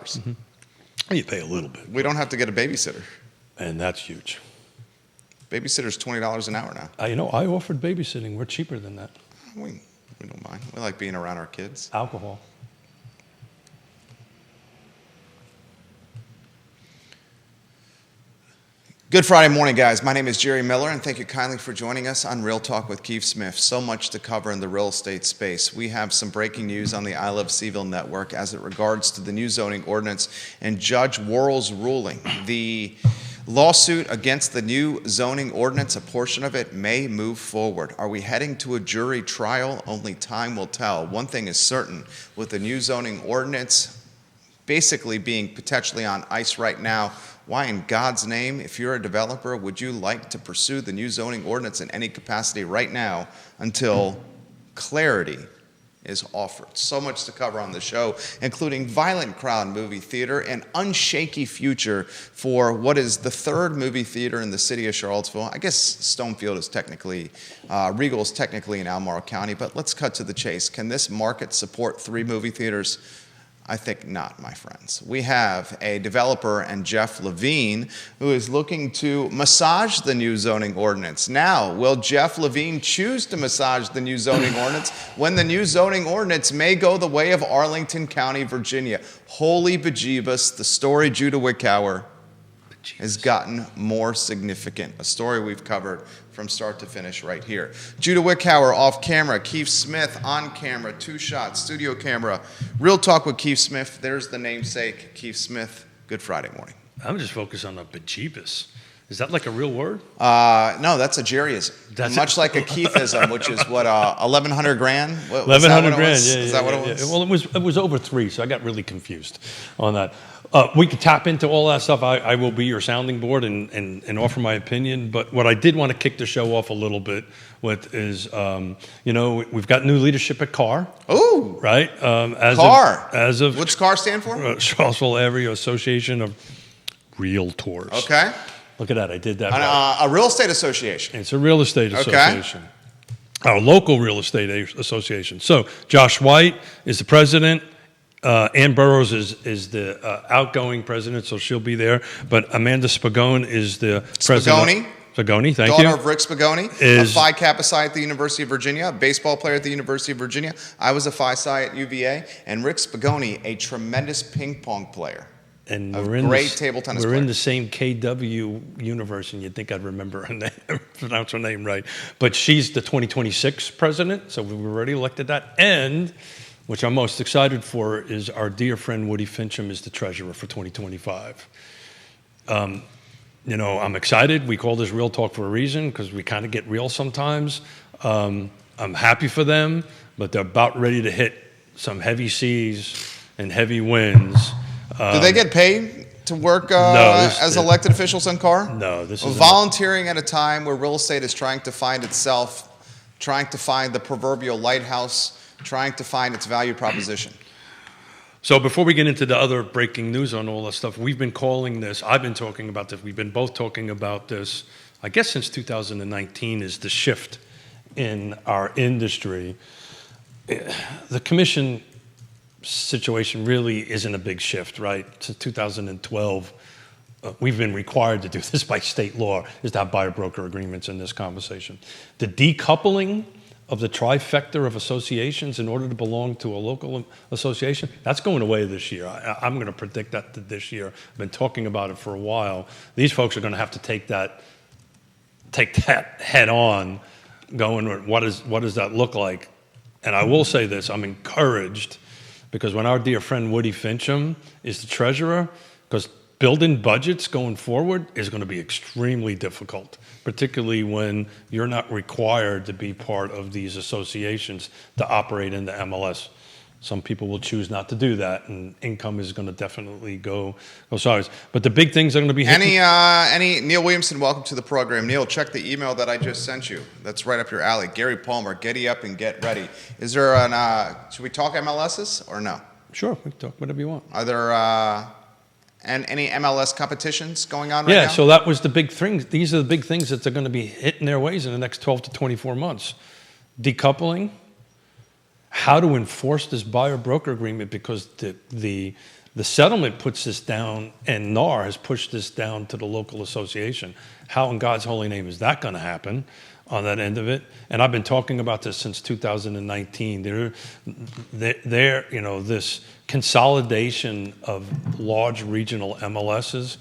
Mm-hmm. You pay a little bit. We don't have to get a babysitter. And that's huge. Babysitter's $20 an hour now. I offered babysitting. We're cheaper than that. We don't mind. We like being around our kids. Alcohol. Good Friday morning, guys. My name is Jerry Miller, and thank you kindly for joining us on Real Talk with Keith Smith. So much to cover in the real estate space. We have some breaking news on the I Love CVille Network as it regards to the new zoning ordinance and Judge Worrell's ruling. The lawsuit against the new zoning ordinance, a portion of it, may move forward. Are we heading to a jury trial? Only time will tell. One thing is certain, with the new zoning ordinance basically being potentially on ice right now, why in God's name, if you're a developer, would you like to pursue the new zoning ordinance in any capacity right now until clarity is offered? So much to cover on the show, including Violent Crowd movie theater, an unshaky future for what is the third movie theater in the city of Charlottesville. I guess Stonefield is technically, Regal is technically in Albemarle County, but let's cut to the chase. Can this market support 3 movie theaters? I think not, my friends. We have a developer and Jeff Levine who is looking to massage the new zoning ordinance. Now, will Jeff Levine choose to massage the new zoning ordinance when the new zoning ordinance may go the way of Arlington County, Virginia? Holy bejeebus, the story Judah Wickower has gotten more significant. A story we've covered from start to finish right here. Judah Wickower off camera, Keith Smith on camera, 2-shot studio camera. Real Talk with Keith Smith. There's the namesake, Keith Smith. Good Friday morning. I'm just focused on the bejeebus. Is that like a real word? No, that's a Jerryism. Much like a Keithism, which is what, 1,100 grand? 1,100 grand, yeah. Is that what it was? Well, it was over 3, so I got really confused on that. We could tap into all that stuff. I will be your sounding board and offer my opinion. But what I did want to kick the show off a little bit with is, we've got new leadership at CAR. Oh, right. CAR. What's CAR stand for? Charlottesville Area Association of Realtors. Okay. Look at that. I did that. A real estate association. It's a real estate association. Our local real estate association. So Josh White is the president. Ann Burrows is the outgoing president, so she'll be there. But Amanda Spagone is the president. Spagone, thank you. Daughter of Rick Spagone, a Phi Kappa Psi at the University of Virginia, a baseball player at the University of Virginia. I was a Phi Psi at UVA. And Rick Spagone, a tremendous ping pong player. And we're in table tennis player. In the same KW universe, and you'd think I'd remember her name, pronounce her name right. But she's the 2026 president, so we've already elected that. And which I'm most excited for is our dear friend Woody Fincham is the treasurer for 2025. I'm excited. We call this Real Talk for a reason because we kind of get real sometimes. I'm happy for them, but they're about ready to hit some heavy seas and heavy winds. Do they get paid to work as elected officials in CAR? No, this is volunteering at a time where real estate is trying to find itself, trying to find the proverbial lighthouse, trying to find its value proposition. So before we get into the other breaking news on all that stuff, we've been calling this, I've been talking about this, we've been both talking about this, I guess since 2019 is the shift in our industry. The commission situation really isn't a big shift, right? Since 2012, we've been required to do this by state law, is to have buyer-broker agreements in this conversation. The decoupling of the trifecta of associations in order to belong to a local association, that's going away this year. I'm going to predict that this year. I've been talking about it for a while. These folks are going to have to take that head on, going, what does that look like? And I will say this, I'm encouraged because when our dear friend Woody Fincham is the treasurer, because building budgets going forward is going to be extremely difficult, particularly when you're not required to be part of these associations to operate in the MLS. Some people will choose not to do that, and income is going to definitely go sideways. But the big things are going to be hitting. Neil Williamson, welcome to the program. Neil, check the email that I just sent you. That's right up your alley. Gary Palmer, Getty Up and Get Ready. Is there should we talk MLSs or no? Sure, we can talk whatever you want. Are there any MLS competitions going on right now? Yeah, so that was the big thing. These are the big things that are going to be hitting their ways in the next 12 to 24 months. Decoupling, how to enforce this buyer-broker agreement, because the The settlement puts this down, and NAR has pushed this down to the local association. How in God's holy name is that going to happen on that end of it? And I've been talking about this since 2019. There, this consolidation of large regional MLSs,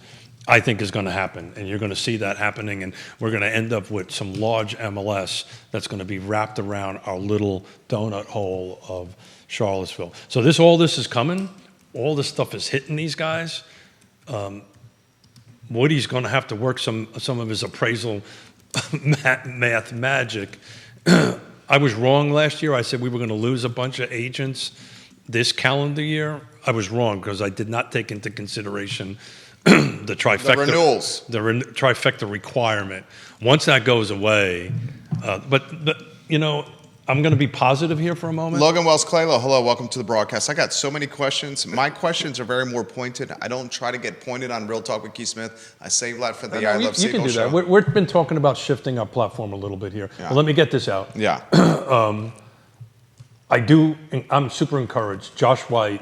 I think is going to happen, and you're going to see that happening, and we're going to end up with some large MLS that's going to be wrapped around our little donut hole of Charlottesville. So all this is coming. All this stuff is hitting these guys. Woody's going to have to work some of his appraisal math magic. I was wrong last year. I said we were going to lose a bunch of agents this calendar year. I was wrong because I did not take into consideration the trifecta. The renewals. The trifecta requirement. Once that goes away, but I'm going to be positive here for a moment. Logan Wells-Claylow, hello, welcome to the broadcast. I got so many questions. My questions are very more pointed. I don't try to get pointed on Real Talk with Keith Smith. I save that for the I Love CVille show. You can do that. We've been talking about shifting our platform a little bit here. Yeah. Well, let me get this out. Yeah. I'm super encouraged. Josh White,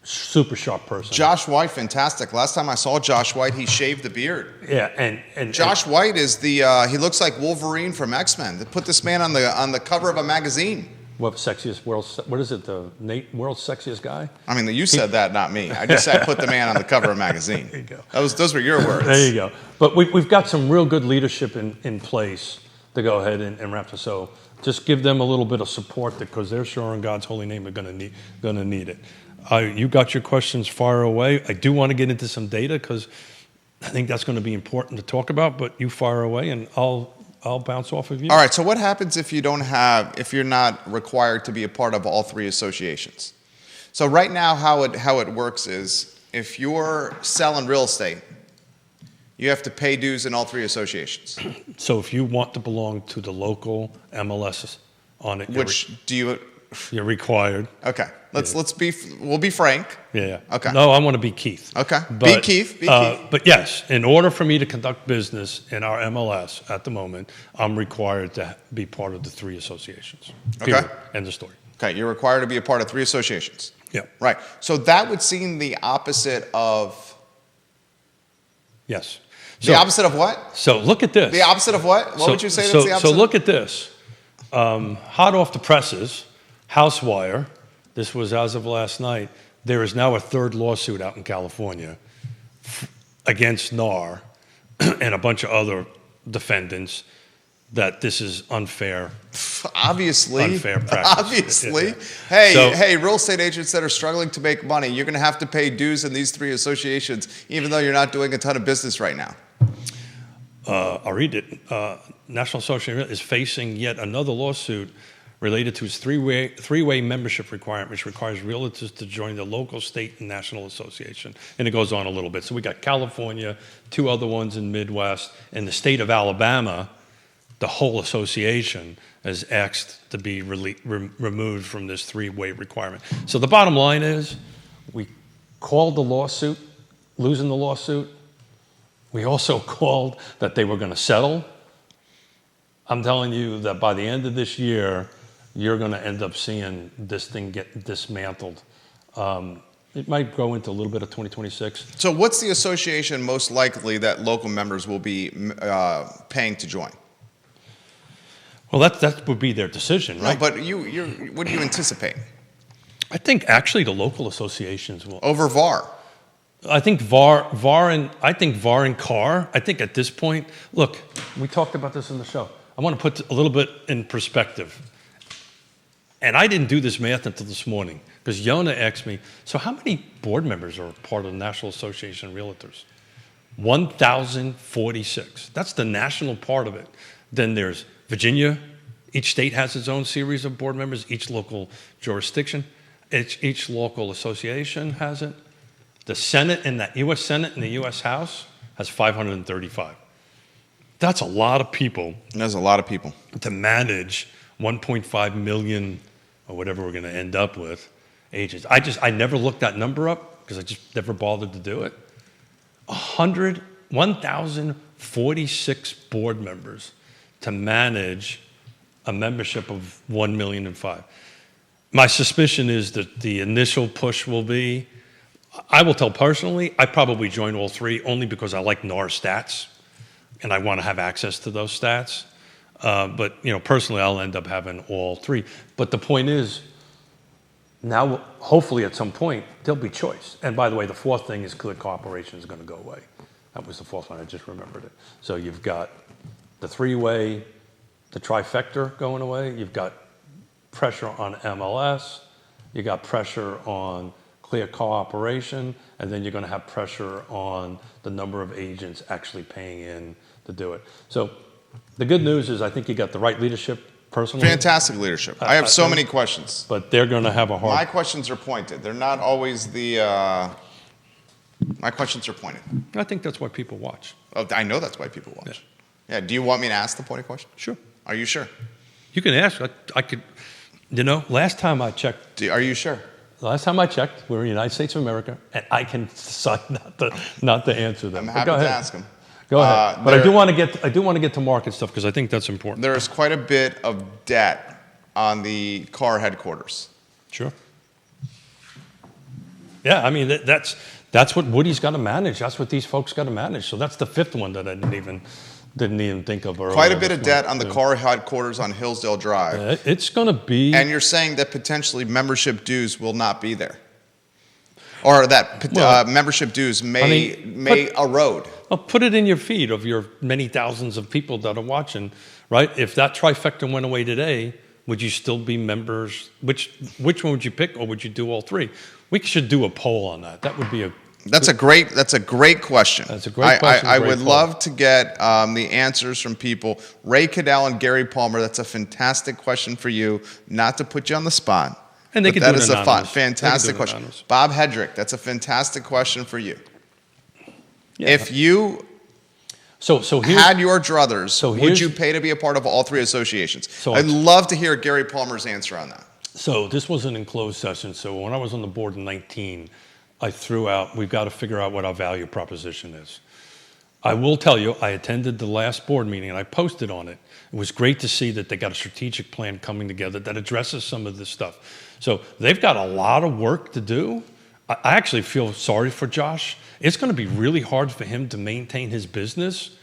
super sharp person. Josh White, fantastic. Last time I saw Josh White, he shaved the beard. Yeah, and Josh White is he looks like Wolverine from X-Men. They put this man on the cover of a magazine. What is it, the world's sexiest guy? I mean, you said that, not me. I just said put the man on the cover of a magazine. There you go. Those were your words. There you go. But we've got some real good leadership in place to go ahead and wrap this. So just give them a little bit of support because they're sure in God's holy name are going to need it. You got your questions far away. I do want to get into some data because I think that's going to be important to talk about. But you fire away, and I'll bounce off of you. All right. So what happens if you're not required to be a part of all three associations? So right now, how it works is if you're selling real estate, you have to pay dues in all three associations. So if you want to belong to the local MLSs on it, you're required. Okay. We'll be frank. Yeah. Okay. No, I want to be Keith. Okay. But, be Keith. But yes, in order for me to conduct business in our MLS at the moment, I'm required to be part of the three associations. Period. Okay. End of story. Okay. You're required to be a part of three associations. Yeah. Right. So that would seem the opposite of. Yes. The opposite of what? So look at this. The opposite of what? What would you say that's the opposite? So look at this. Hot off the presses, Housewire. This was as of last night. There is now a third lawsuit out in California against NAR and a bunch of other defendants that this is unfair. Obviously. Unfair practice. Obviously. Yeah. Hey, real estate agents that are struggling to make money, you're going to have to pay dues in these three associations, even though you're not doing a ton of business right now. I'll read it. National Association is facing yet another lawsuit related to its three-way membership requirement, which requires realtors to join the local, state, and national association. And it goes on a little bit. So we got California, two other ones in Midwest, and the state of Alabama, the whole association has asked to be removed from this three-way requirement. So the bottom line is we called the lawsuit, losing the lawsuit. We also called that they were going to settle. I'm telling you that by the end of this year, you're going to end up seeing this thing get dismantled. It might go into a little bit of 2026. So what's the association most likely that local members will be paying to join? Well, that would be their decision, right? No, but what do you anticipate? I think actually the local associations will. Over VAR? I think VAR and CAR. I think at this point, look, we talked about this in the show. I want to put a little bit in perspective. And I didn't do this math until this morning because Yonna asked me, so how many board members are part of the National Association of Realtors? 1,046. That's the national part of it. Then there's Virginia. Each state has its own series of board members, each local jurisdiction. Each local association has it. The Senate and the U.S. Senate and the U.S. House has 535. That's a lot of people. There's a lot of people. To manage 1.5 million or whatever we're going to end up with agents. I never looked that number up because I just never bothered to do it. 1,046 board members to manage a membership of 1,000,005. My suspicion is that the initial push will be I will tell personally, I probably join all three only because I like NAR stats and I want to have access to those stats. But, personally, I'll end up having all three. But the point is, now, hopefully at some point, there'll be choice. And by the way, the fourth thing is clear cooperation is going to go away. That was the fourth one. I just remembered it. So you've got the three-way, the trifecta going away. You've got pressure on MLS. You got pressure on clear cooperation. And then you're going to have pressure on the number of agents actually paying in to do it. So the good news is I think you got the right leadership personally. Fantastic leadership. I have so many questions. But they're going to have a hard... My questions are pointed. They're not always the... My questions are pointed. I think that's why people watch. Oh, I know that's why people watch. Yeah. Do you want me to ask the pointed question? Sure. Are you sure? You can ask. I could... last time I checked... Are you sure? Last time I checked, we're in the United States of America, and I can decide not to answer them. I'm happy to ask them. Go ahead. But I do want to get to market stuff because I think that's important. There is quite a bit of debt on the car headquarters. Sure. Yeah, I mean that's what Woody's got to manage. That's what these folks got to manage. So that's the fifth one that I didn't even think of earlier. Quite a bit of debt on the car headquarters on Hillsdale Drive. It's going to be. And you're saying that potentially membership dues will not be there, or that membership dues may erode. Well, put it in your feed of your many thousands of people that are watching, right? If that trifecta went away today, would you still be members? Which one would you pick, or would you do all three? We should do a poll on that. That would be That's a great question. That's a great question. I would love to get the answers from people. Ray Cadell and Gary Palmer, that's a fantastic question for you. Not to put you on the spot. And they could do it anonymous. That is a fantastic question. Anonymous. Bob Hedrick, that's a fantastic question for you. Yeah. If you had your druthers, would you pay to be a part of all three associations? I'd love to hear Gary Palmer's answer on that. So this was an enclosed session. So when I was on the board in 2019, I threw out, we've got to figure out what our value proposition is. I will tell you, I attended the last board meeting and I posted on it. It was great to see that they got a strategic plan coming together that addresses some of this stuff. So they've got a lot of work to do. I actually feel sorry for Josh. It's going to be really hard for him to maintain his business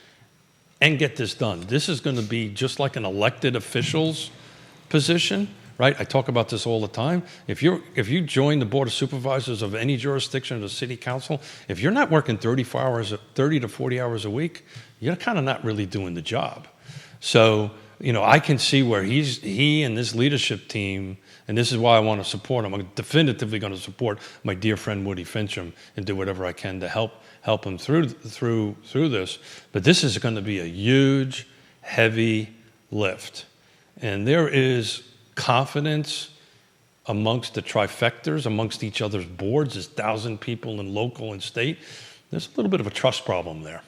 and get this done. This is going to be just like an elected official's position. Right? I talk about this all the time. If you join the Board of Supervisors of any jurisdiction or the City Council, if you're not working 30 to 40 hours a week, you're kind of not really doing the job. So, I can see where he and this leadership team, and this is why I want to support him. I'm definitively going to support my dear friend Woody Fincham and do whatever I can to help him through this. But this is going to be a huge, heavy lift. And there is confidence amongst the trifectors, amongst each other's boards. There's 1,000 people in local and state. There's a little bit of a trust problem there,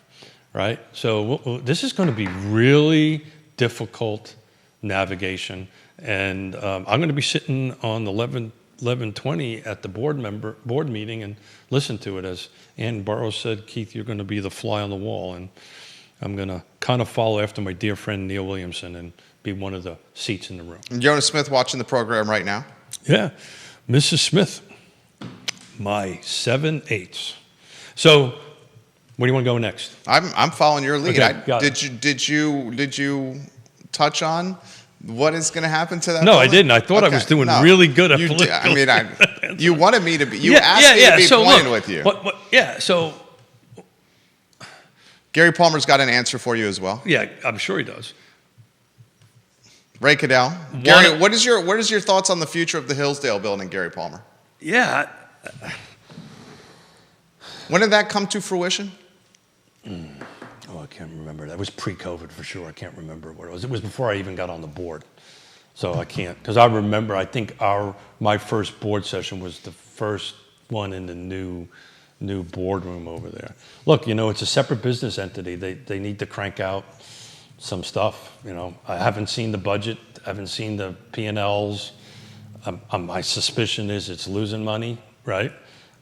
right? So this is going to be really difficult navigation. And I'm going to be sitting on 11/20 at the board meeting and listen to it. As Ann Burroughs said, Keith, you're going to be the fly on the wall. And I'm going to kind of follow after my dear friend Neil Williamson and be one of the seats in the room. Yonna Smith watching the program right now. Yeah, Mrs. Smith, my 7/8. So, where do you want to go next? I'm following your lead. Okay, did you touch on what is going to happen to that? No, I didn't. I thought I was doing really good at political. You wanted me to be. You asked me to be pointed with you. So Gary Palmer's got an answer for you as well. Yeah, I'm sure he does. Ray Cadell. Gary, what is your thoughts on the future of the Hillsdale building, Gary Palmer? Yeah. When did that come to fruition? I can't remember. That was pre-COVID for sure. I can't remember what it was. It was before I even got on the board. So I can't, because I remember, I think my first board session was the first one in the new boardroom over there. Look, it's a separate business entity. They need to crank out some stuff. I haven't seen the budget, I haven't seen the P&Ls. My suspicion is it's losing money, right?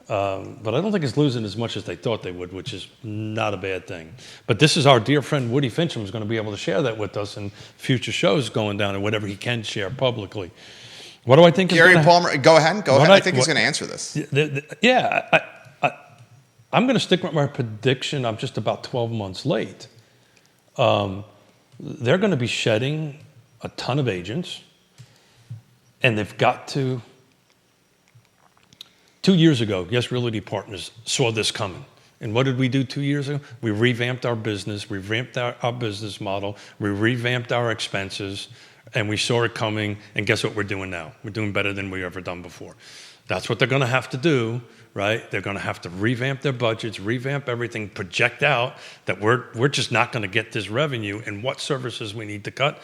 But I don't think it's losing as much as they thought they would, which is not a bad thing. But this is our dear friend Woody Fincham is going to be able to share that with us in future shows going down and whatever he can share publicly. What do I think? Gary Palmer, go ahead. I think he's going to answer this. I'm going to stick with my prediction. I'm just about 12 months late. They're going to be shedding a ton of agents, and they've got to. 2 years ago, Yes Realty Partners saw this coming. And what did we do 2 years ago? We revamped our business, we revamped our business model, we revamped our expenses, and we saw it coming, and guess what we're doing now? We're doing better than we've ever done before. That's what they're going to have to do, right? They're going to have to revamp their budgets, revamp everything, project out that we're just not going to get this revenue and what services we need to cut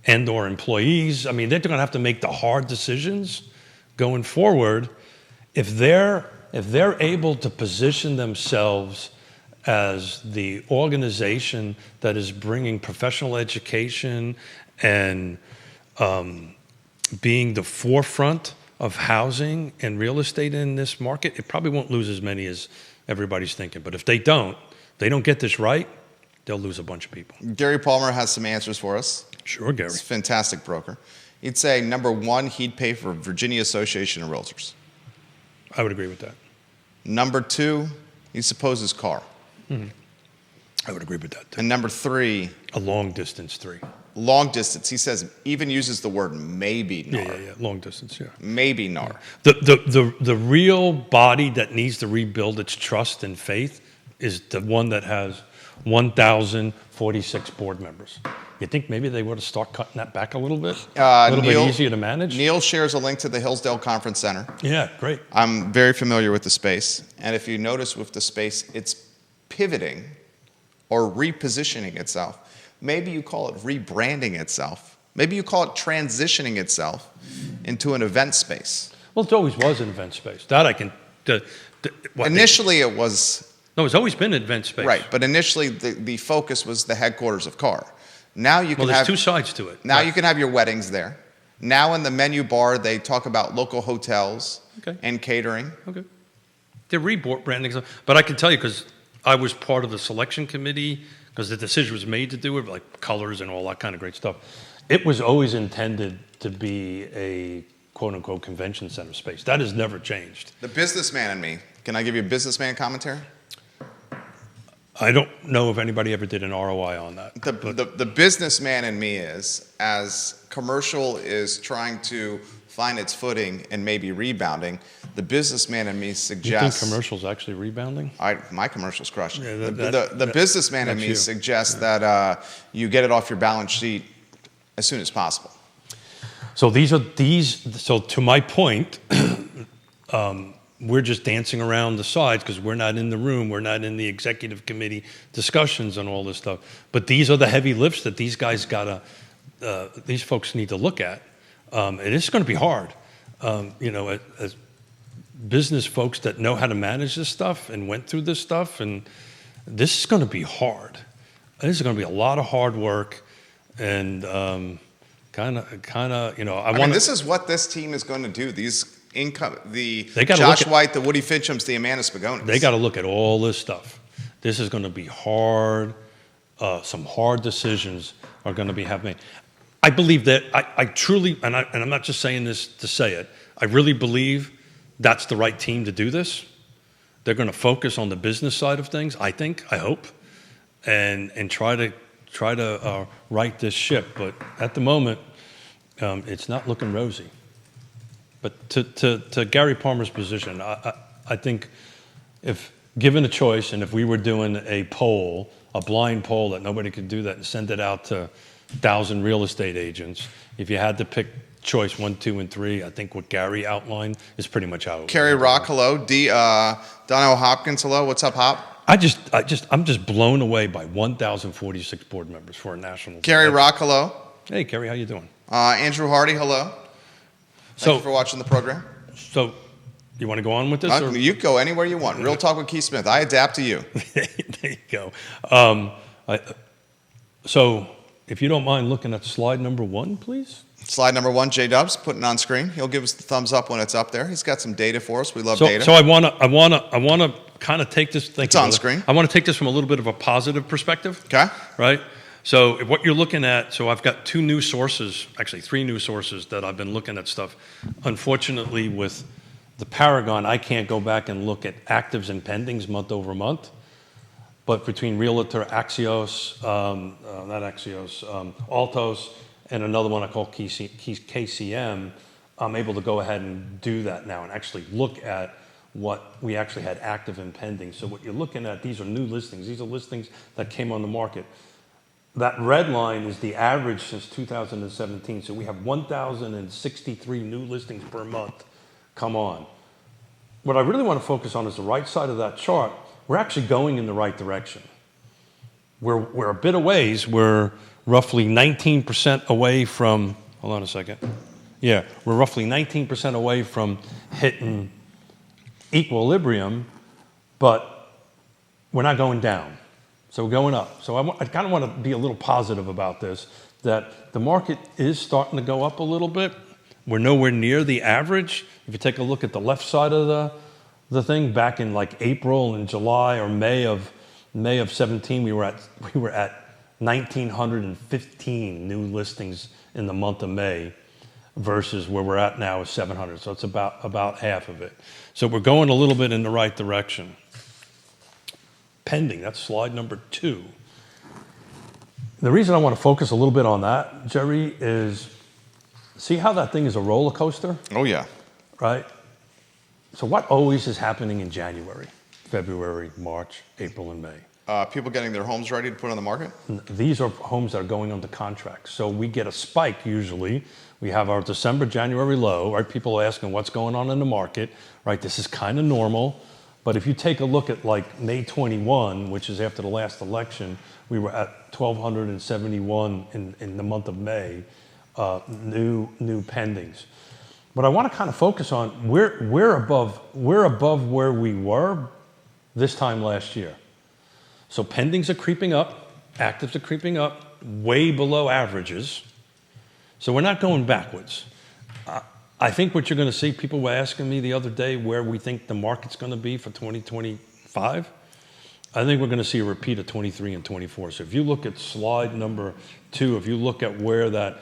and or employees. I mean, they're going to have to make the hard decisions going forward. If they're able to position themselves as the organization that is bringing professional education and being the forefront of housing and real estate in this market, it probably won't lose as many as everybody's thinking. But if they don't get this right, they'll lose a bunch of people. Gary Palmer has some answers for us. Sure, Gary. He's a fantastic broker. He'd say, number one, he'd pay for Virginia Association of Realtors. I would agree with that. Number two, he supposes car. Mm-hmm. I would agree with that too. And number three, a long distance 3. Long distance. He says, even uses the word maybe NAR. Yeah. Long distance, yeah. Maybe NAR. The real body that needs to rebuild its trust and faith is the one that has 1,046 board members. You think maybe they would have start cutting that back a little bit? A little bit easier to manage? Neil shares a link to the Hillsdale Conference Center. Yeah, great. I'm very familiar with the space. And if you notice with the space, it's pivoting or repositioning itself. Maybe you call it rebranding itself. Maybe you call it transitioning itself into an event space. Well, it always was an event space. That I can... Initially, it was... No, it's always been an event space. Right, but initially the focus was the headquarters of CAR. Now you can there's 2 sides to it. Now you can have your weddings there. Now in the menu bar, they talk about local hotels and catering. Okay. They're rebranding. But I can tell you, because I was part of the selection committee, because the decision was made to do it, like colors and all that kind of great stuff. It was always intended to be a quote-unquote convention center space. That has never changed. The businessman in me. Can I give you a businessman commentary? I don't know if anybody ever did an ROI on that. The businessman in me is, as commercial is trying to find its footing and maybe rebounding, the businessman in me suggests... You think commercial's actually rebounding? My commercial's crushing. Yeah, the businessman in me suggests that you get it off your balance sheet as soon as possible. So so to my point, we're just dancing around the sides because we're not in the room, we're not in the executive committee discussions and all this stuff. But these are the heavy lifts that these guys these folks need to look at. And it's going to be hard. As business folks that know how to manage this stuff and went through this stuff, and this is going to be hard. This is going to be a lot of hard work, and this is what this team is going to do. They Josh White, the Woody Finchams, the Amanda Spagonis. They got to look at all this stuff. This is going to be hard. Some hard decisions are going to be happening. I believe that I truly, and I'm not just saying this to say it, I really believe that's the right team to do this. They're going to focus on the business side of things, I hope, and try to right this ship. But at the moment, it's not looking rosy. But to Gary Palmer's position, I think if given a choice, and if we were doing a poll, a blind poll that nobody could do that and send it out to 1,000 real estate agents, if you had to pick choice 1, 2, and 3, I think what Gary outlined is pretty much how it Kerry Rock, hello. Donnell Hopkins, hello. What's up, Hop? I'm just blown away by 1,046 board members for a national. Kerry Rock, hello. Hey, Kerry, how you doing? Andrew Hardy, hello. Thank you for watching the program. So, you want to go on with this? You go anywhere you want. Real Talk with Keith Smith. I adapt to you. There you go. So, if you don't mind looking at slide number 1, please. Slide number 1, J-Dubs, putting on screen. He'll give us the thumbs up when it's up there. He's got some data for us. We love data. So I want to kind of take this. It's on screen. I want to take this from a little bit of a positive perspective. Okay. Right. So what you're looking at. So I've got 2 new sources, actually 3 new sources that I've been looking at stuff. Unfortunately, with the Paragon, I can't go back and look at actives and pendings month over month. But between Realtor, Axios, not Axios, Altos, and another one I call KCM, I'm able to go ahead and do that now and actually look at what we actually had active and pending. So what you're looking at, these are new listings. These are listings that came on the market. That red line is the average since 2017. So we have 1,063 new listings per month come on. What I really want to focus on is the right side of that chart. We're actually going in the right direction. We're a bit a ways. We're roughly 19% away from, hold on a second. Yeah, we're roughly 19% away from hitting equilibrium, but we're not going down. So we're going up. So I kind of want to be a little positive about this, that the market is starting to go up a little bit. We're nowhere near the average. If you take a look at the left side of the thing, back in like April and July or May of 17, we were at 1,915 new listings in the month of May versus where we're at now is 700. So it's about half of it. So we're going a little bit in the right direction. Pending, that's slide number 2. The reason I want to focus a little bit on that, Jerry, is see how that thing is a roller coaster? Oh, yeah. Right? So what always is happening in January, February, March, April, and May? People getting their homes ready to put on the market? These are homes that are going under contract. So we get a spike usually. We have our December, January low, right? People are asking what's going on in the market, right? This is kind of normal. But if you take a look at like May 21, which is after the last election, we were at 1,271 in the month of May, new pendings. But I want to kind of focus on we're above where we were this time last year. So pendings are creeping up, actives are creeping up, way below averages. So we're not going backwards. I think what you're going to see, people were asking me the other day where we think the market's going to be for 2025. I think we're going to see a repeat of 23 and 24. So if you look at slide number 2, if you look at where that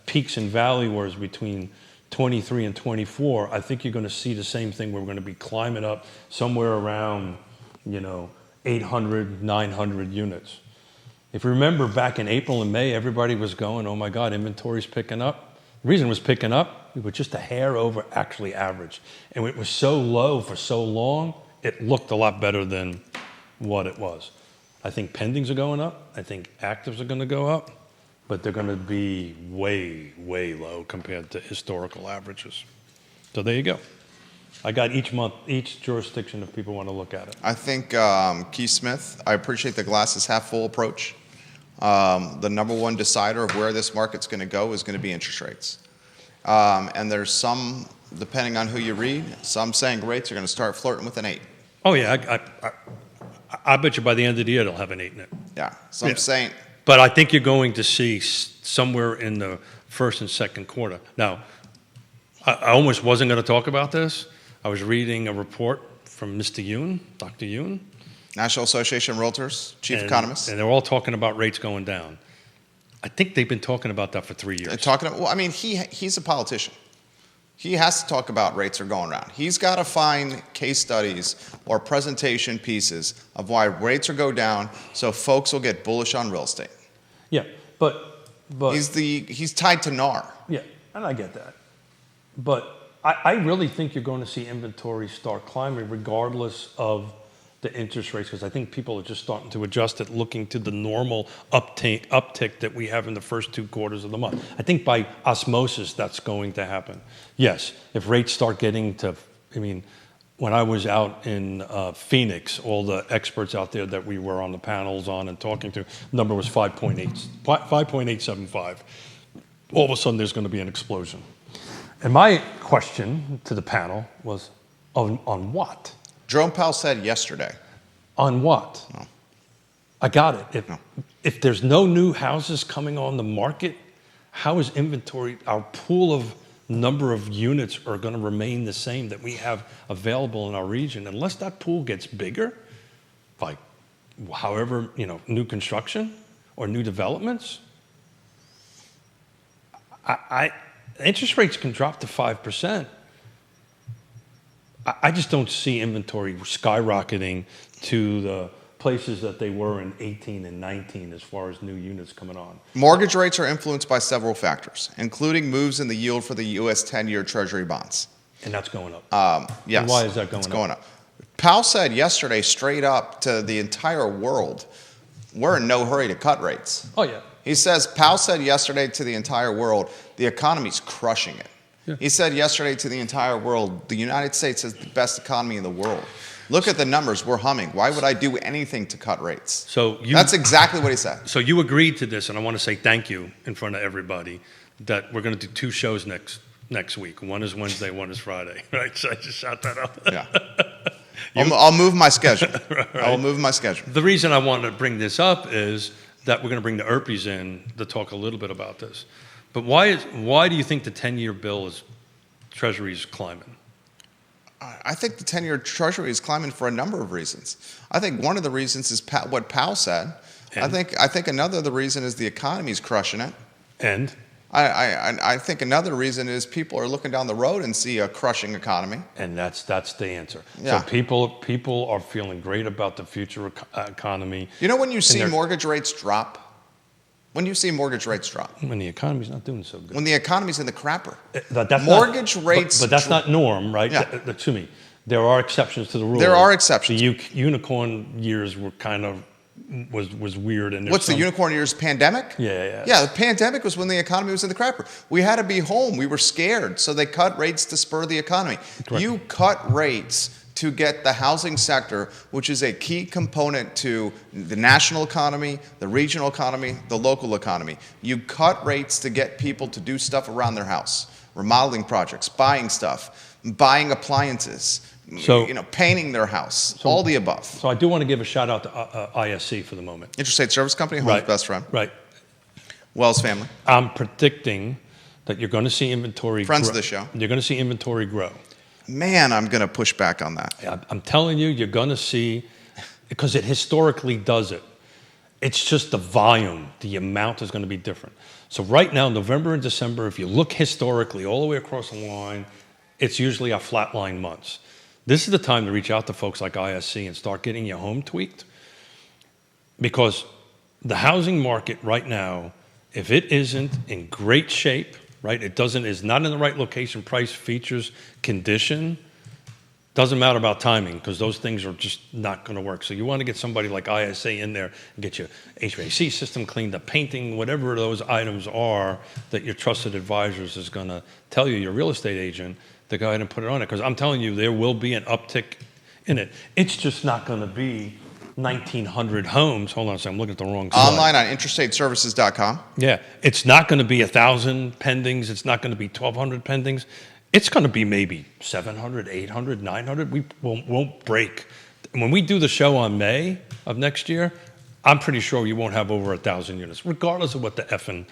peaks and valley was between 23 and 24, I think you're going to see the same thing where we're going to be climbing up somewhere around, 800, 900 units. If you remember back in April and May, everybody was going, oh my God, inventory's picking up. The reason it was picking up, we were just a hair over actually average. And it was so low for so long, it looked a lot better than what it was. I think pendings are going up. I think actives are going to go up, but they're going to be way, way low compared to historical averages. So there you go. I got each month, each jurisdiction if people want to look at it. I think Keith Smith, I appreciate the glasses half full approach. The number one decider of where this market's going to go is going to be interest rates. And there's some, depending on who you read, some saying rates are going to start flirting with an 8. Oh, yeah. I bet you by the end of the year, they'll have an 8 in it. Yeah. Some saying. But I think you're going to see somewhere in the first and second quarter. Now, I almost wasn't going to talk about this. I was reading a report from Mr. Yoon, Dr. Yoon. National Association of Realtors, chief economist. And they're all talking about rates going down. I think they've been talking about that for 3 years. He's a politician. He has to talk about rates are going around. He's got to find case studies or presentation pieces of why rates are go down so folks will get bullish on real estate. Yeah, but he's tied to NAR. Yeah, and I get that. But I really think you're going to see inventory start climbing regardless of the interest rates, because I think people are just starting to adjust it, looking to the normal uptick that we have in the first 2 quarters of the month. I think by osmosis that's going to happen. Yes, if rates start getting to, when I was out in Phoenix, all the experts out there that we were on the panels on and talking to, the number was 5.875. All of a sudden there's going to be an explosion. And my question to the panel was, on what? Jerome Powell said yesterday. On what? No. I got it. If there's no new houses coming on the market, how is inventory, our pool of number of units are going to remain the same that we have available in our region unless that pool gets bigger, like however, new construction or new developments? Interest rates can drop to 5%, I just don't see inventory skyrocketing to the places that they were in 18 and 19 as far as new units coming on. Mortgage rates are influenced by several factors, including moves in the yield for the U.S. 10-year Treasury bonds. And that's going up. Yes. And why is that going It's up? going up. Powell said yesterday straight up to the entire world, we're in no hurry to cut rates. Oh, yeah. Powell said yesterday to the entire world, the economy's crushing it. Yeah. He said yesterday to the entire world, the United States is the best economy in the world. Look at the numbers, we're humming. Why would I do anything to cut rates? That's exactly what he said. So you agreed to this, and I want to say thank you in front of everybody that we're going to do 2 shows next week. One is Wednesday, one is Friday, right? So I just shout that out. Yeah. I'll move my schedule. Right. I will move my schedule. The reason I wanted to bring this up is that we're going to bring the Erpies in to talk a little bit about this. But why do you think the 10-year bill is Treasury's climbing? I think the 10-year Treasury is climbing for a number of reasons. I think one of the reasons is what Powell said. And? I think another the reason is the economy's crushing it. And? I think another reason is people are looking down the road and see a crushing economy. And that's the answer. Yeah. So people are feeling great about the future economy. You know when you see mortgage rates drop? When you see mortgage rates drop? When the economy's not doing so good. When the economy's in the crapper. That's mortgage rates. But that's not norm, right? Yeah. Excuse me. There are exceptions to the rule. There are exceptions. The unicorn years were kind of was weird. And what's the unicorn years? Pandemic? Yeah. Yeah, the pandemic was when the economy was in the crapper. We had to be home. We were scared, so they cut rates to spur the economy. Correct. You cut rates to get the housing sector, which is a key component to the national economy, the regional economy, the local economy. You cut rates to get people to do stuff around their house, remodeling projects, buying stuff, buying appliances, painting their house, all the above. So I do want to give a shout out to ISC for the moment. Intrastate Service Company, home's best friend. Right. Wells family. I'm predicting that you're going to see inventory Friends grow. of the show. You're going to see inventory grow. Man, I'm going to push back on that. I'm telling you, you're going to see, because it historically does it. It's just the volume, the amount is going to be different. So right now, November and December, if you look historically all the way across the line, it's usually our flatline months. This is the time to reach out to folks like ISC and start getting your home tweaked, because the housing market right now, if it isn't in great shape, right, is not in the right location, price, features, condition, doesn't matter about timing, because those things are just not going to work. So you want to get somebody like ISA in there and get your HVAC system cleaned up, painting, whatever those items are that your trusted advisors is going to tell you, your real estate agent, to go ahead and put it on it. Because I'm telling you, there will be an uptick in it. It's just not going to be 1,900 homes. Hold on a second, I'm looking at the wrong slide. Online on intrastateservices.com. Yeah, it's not going to be 1,000 pendings. It's not going to be 1,200 pendings. It's going to be maybe 700, 800, 900. We won't break. When we do the show on May of next year, I'm pretty sure you won't have over 1,000 units, regardless of what the effing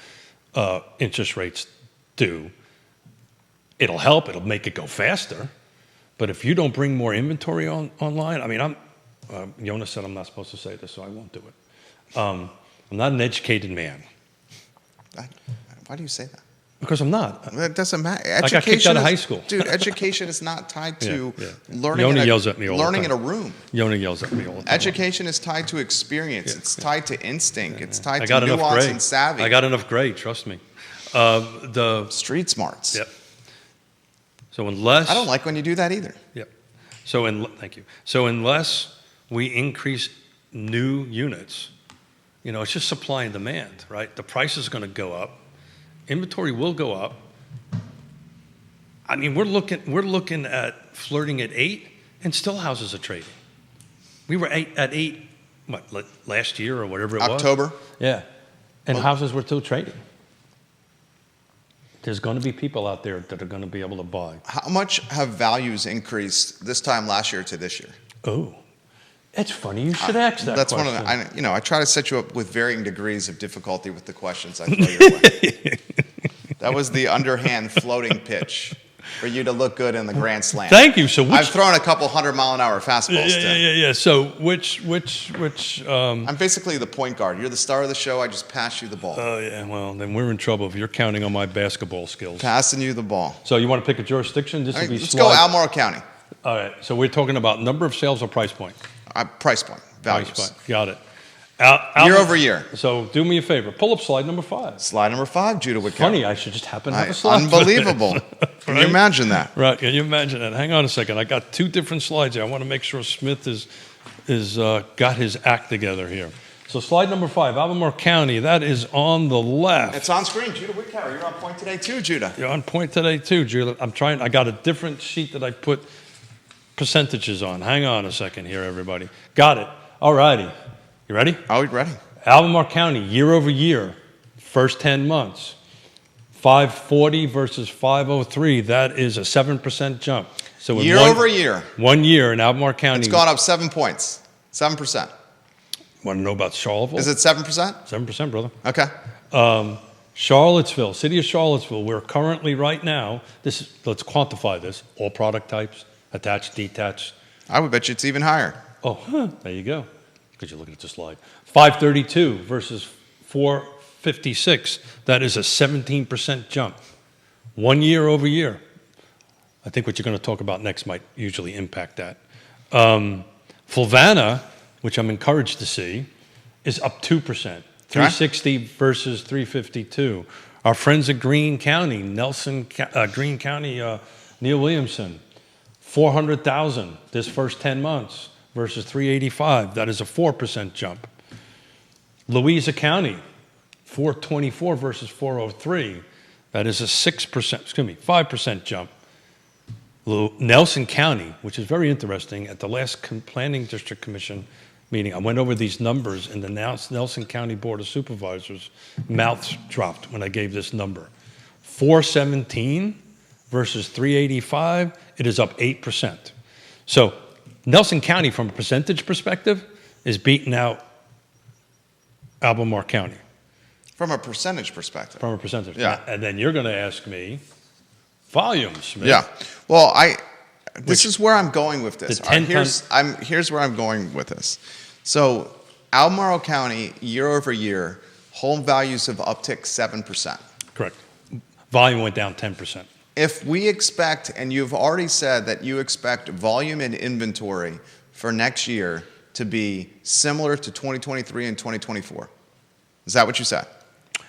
interest rates do. It'll help. It'll make it go faster. But if you don't bring more inventory online, I mean, Yonna said I'm not supposed to say this, so I won't do it. I'm not an educated man. Why do you say that? Because I'm not. That doesn't matter. I got kicked out of high school. Dude, education is not tied to learning. Yonna yells at me all the time. Learning in a room. Yonna yells at me all the time. Education is tied to experience. It's tied to instinct. It's tied to nuance and savvy. I got enough grade, trust me. The street smarts. Yep. So unless I don't like when you do that either. Yep. Thank you. So unless we increase new units, it's just supply and demand, right? The price is going to go up. Inventory will go up. I mean, we're looking at flirting at 8, and still houses are trading. We were at 8, last year or whatever it was? October. Yeah. And houses were still trading. There's going to be people out there that are going to be able to buy. How much have values increased this time last year to this year? Oh, it's funny. You should ask that that's question. One of the, I try to set you up with varying degrees of difficulty with the questions I throw your way. That was the underhand floating pitch for you to look good in the Grand Slam. Thank you. So I've thrown a couple 100-mile-an-hour fastballs. Yeah. So which? I'm basically the point guard. You're the star of the show. I just pass you the ball. Oh yeah. Well, then we're in trouble if you're counting on my basketball skills. Passing you the ball. So you want to pick a jurisdiction? This would be let's go Albemarle County. All right, so we're talking about number of sales or price point? Price point, values. Price point, got it. Year over year. So do me a favor, pull up slide number 5. Slide number 5, Judah Woodcock. Funny, I should just happen to have a slide. Unbelievable. Can you imagine that? Right, can you imagine that? Hang on a second, I got 2 different slides here. I want to make sure Smith is got his act together here. So slide number 5, Albemarle County, that is on the left. It's on screen, Judah Woodcock. You're on point today too, Judah. You're on point today too, Judah. I got a different sheet that I put percentages on. Hang on a second here, everybody. Got it. All righty. You ready? Are we ready? Albemarle County, year over year, first 10 months, 540 versus 503. That is a 7% jump. So year over year. 1 year in Albemarle County. It's gone up 7 points. 7%. Want to know about Charlottesville? Is it 7%? 7%, brother. Okay. Charlottesville, city of Charlottesville, we're currently right now, let's quantify this, all product types, attached, detached. I would bet you it's even higher. Oh, there you go. Because you're looking at the slide. 532 versus 456. That is a 17% jump. 1 year over year. I think what you're going to talk about next might usually impact that. Flavanna, which I'm encouraged to see, is up 2%. 360 versus 352. Our friends at Greene County, Greene County, Neil Williamson, 400,000 this first 10 months versus 385. That is a 4% jump. Louisa County, 424 versus 403. That is a 5% jump. Nelson County, which is very interesting, at the last Planning District Commission meeting, I went over these numbers and the Nelson County Board of Supervisors' mouths dropped when I gave this number. 417 versus 385, it is up 8%. So Nelson County, from a percentage perspective, is beating out Albemarle County. From a percentage perspective. From a percentage. Yeah. And then you're going to ask me, volumes, Smith. Yeah. Well, this is where I'm going with this. The 10 here's where I'm going with this. So Albemarle County, year over year, home values have upticked 7%. Correct. Volume went down 10%. If we expect, and you've already said that you expect volume and inventory for next year to be similar to 2023 and 2024. Is that what you said?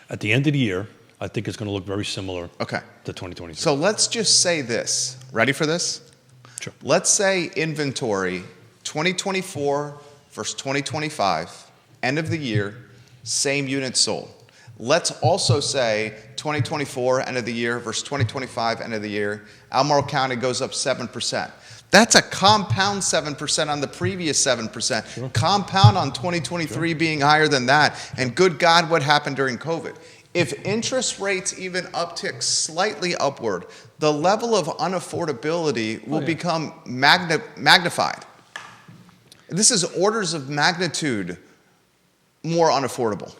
At the end of the year, I think it's going to look very similar to 2023. So let's just say this. Ready for this? Sure. Let's say inventory 2024 versus 2025, end of the year, same units sold. Let's also say 2024 end of the year versus 2025 end of the year, Albemarle County goes up 7%. That's a compound 7% on the previous 7%. Sure. Compound on 2023 being higher than that. And good God, what happened during COVID? If interest rates even uptick slightly upward, the level of unaffordability will become magnified. This is orders of magnitude more unaffordable.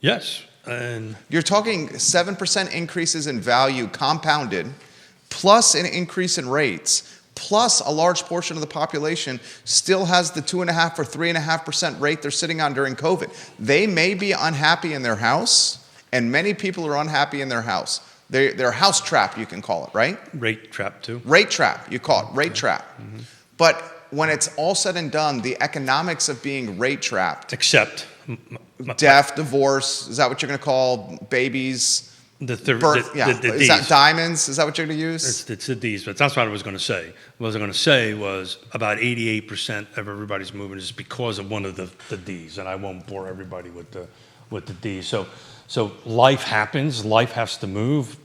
Yes. And you're talking 7% increases in value compounded, plus an increase in rates, plus a large portion of the population still has the 2.5 or 3.5% rate they're sitting on during COVID. They may be unhappy in their house, and many people are unhappy in their house. They're house trapped, you can call it, right? Rate trap, too. Rate trap, you call it, rate trap. Mm-hmm. But when it's all said and done, the economics of being rate trapped. Except. Death, divorce, is that what you're going to call babies? Birth, yeah. Is that diamonds? Is that what you're going to use? It's the D's, but that's what I was going to say. What I was going to say was about 88% of everybody's movement is because of one of the D's, and I won't bore everybody with the D's. So life happens. Life has to move.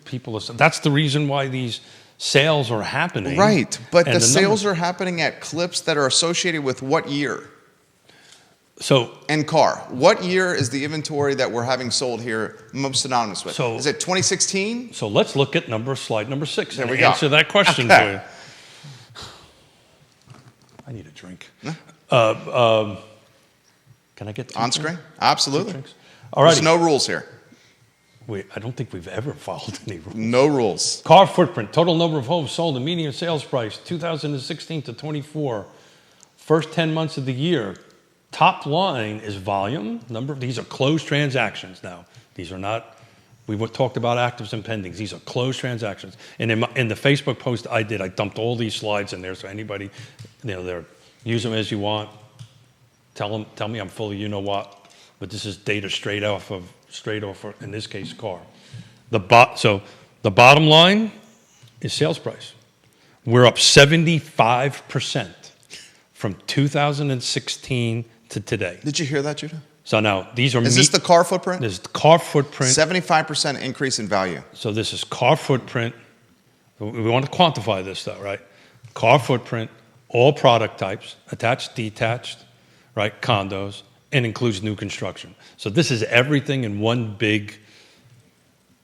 That's the reason why these sales are happening. Right, but the sales are happening at clips that are associated with what year? And car. What year is the inventory that we're having sold here most synonymous with? Is it 2016? So let's look at slide number 6 and answer that question for you. I need a drink. Can I get on screen? Absolutely. All right. There's no rules here. I don't think we've ever followed any rules. No rules. Car footprint, total number of homes sold, and median sales price, 2016 to 24. First 10 months of the year. Top line is volume. These are closed transactions now. These are not talked about actives and pendings. These are closed transactions. And in the Facebook post I did, I dumped all these slides in there so anybody, use them as you want. Tell me I'm full of you know what, but this is data straight off, in this case, car. So the bottom line is sales price. We're up 75% from 2016 to today. Did you hear that, Judah? So now these are. Is this the car footprint? This is the car footprint. 75% increase in value. So this is car footprint. We want to quantify this though, right? Car footprint, all product types, attached, detached, right? Condos, and includes new construction. So this is everything in one big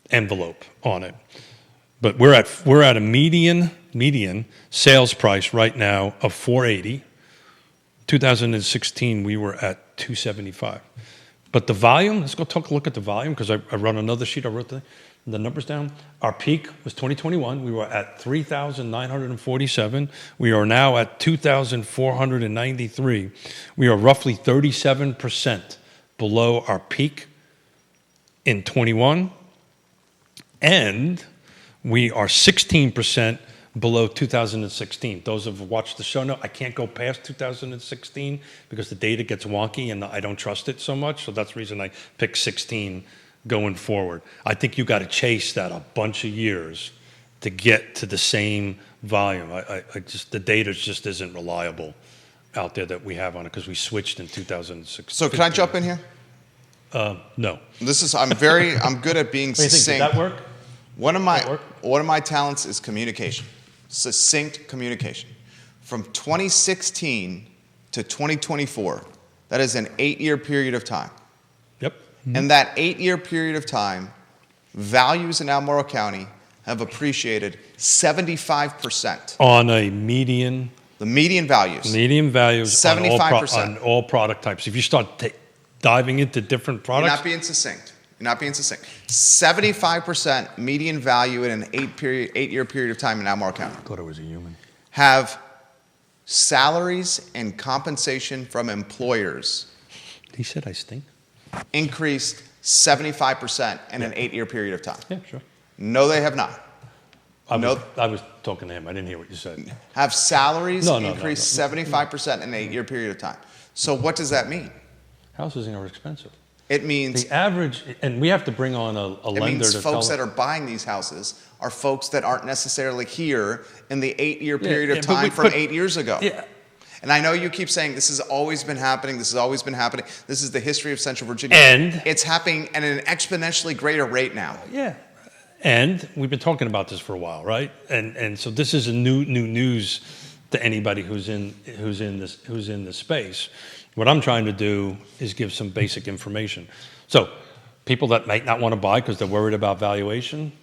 envelope on it. But we're at a median sales price right now of $480. 2016 we were at $275. But the volume, let's go take a look at the volume because I run another sheet. I wrote the numbers down. Our peak was 2021. We were at 3,947. We are now at 2,493. We are roughly 37% below our peak in 21. And we are 16% below 2016. Those who have watched the show know I can't go past 2016 because the data gets wonky and I don't trust it so much. So that's the reason I picked 16 going forward. I think you got to chase that a bunch of years to get to the same volume. The data just isn't reliable out there that we have on it because we switched in 2016. So can I jump in here? No. I'm good at being succinct. Did that work? One of my talents is communication, succinct communication. From 2016 to 2024, that is an 8-year period of time. Yep. Mm-hmm. And that 8-year period of time, values in Albemarle County have appreciated 75%. On a median. The median values. Median values 75%. On all product types. If you start diving into different products. You're not being succinct. 75% median value in an 8-year period of time in Albemarle County. I thought it was a human. Have salaries and compensation from employers. He said I stink. Increased 75% in an 8-year period of time. Yeah, sure. No, they have not. I was talking to him. I didn't hear what you said. Have salaries increased 75% in an 8-year period of time. So what does that mean? Houses are expensive. It means the average, and we have to bring on a lender. It means folks that are buying these houses are folks that aren't necessarily here in the 8-year period of time from 8 years ago. Yeah. And I know you keep saying this has always been happening. This has always been happening. This is the history of Central Virginia. And it's happening at an exponentially greater rate now. Yeah. And we've been talking about this for a while, right? And so this is a new news to anybody who's in this space. What I'm trying to do is give some basic information. So people that might not want to buy because they're worried about valuation,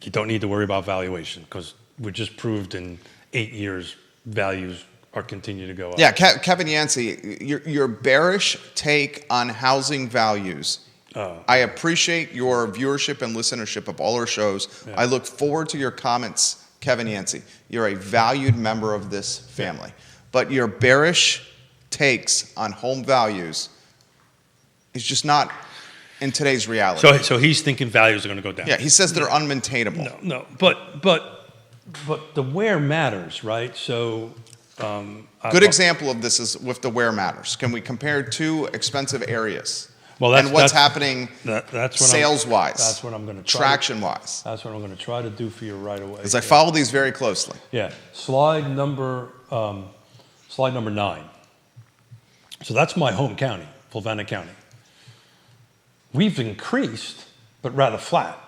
you don't need to worry about valuation because we just proved in 8 years values are continuing to go up. Yeah, Kevin Yancey, your bearish take on housing values. I appreciate your viewership and listenership of all our shows. Yeah. I look forward to your comments, Kevin Yancey. You're a valued member of this family. Yeah. But your bearish takes on home values is just not in today's reality. So he's thinking values are going to go down. Yeah, he says they're unmaintainable. No, but the where matters, right? So good example of this is with the where matters. Can we compare two expensive areas? Well, and what's happening sales-wise? That's what I'm going to try. Traction-wise. That's what I'm going to try to do for you right away. Because I follow these very closely. Yeah. Slide number 9. So that's my home county, Fulvana County. We've increased, but rather flat,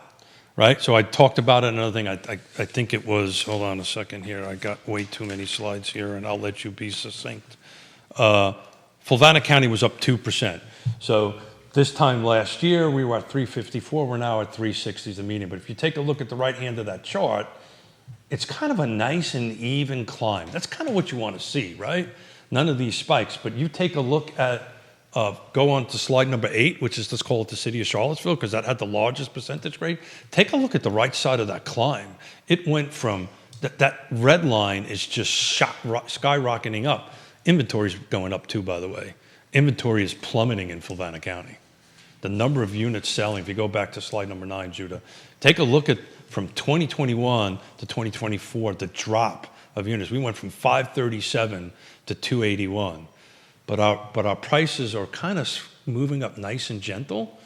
right? So I talked about it. Another thing, I think it was, hold on a second here. I got way too many slides here, and I'll let you be succinct. Fulvana County was up 2%. So this time last year, we were at 354. We're now at 360 is the median. But if you take a look at the right hand of that chart, it's kind of a nice and even climb. That's kind of what you want to see, right? None of these spikes. But you take a look at, go on to slide number 8, which is, let's call it the city of Charlottesville, because that had the largest percentage rate. Take a look at the right side of that climb. It went from, that red line is just skyrocketing up. Inventory is going up too, by the way. Inventory is plummeting in Fulvana County. the number of units selling, if you go back to slide number 9, Judah, take a look at from 2021 to 2024, the drop of units. We went from 537 to 281. But our prices are kind of moving up nice and gentle.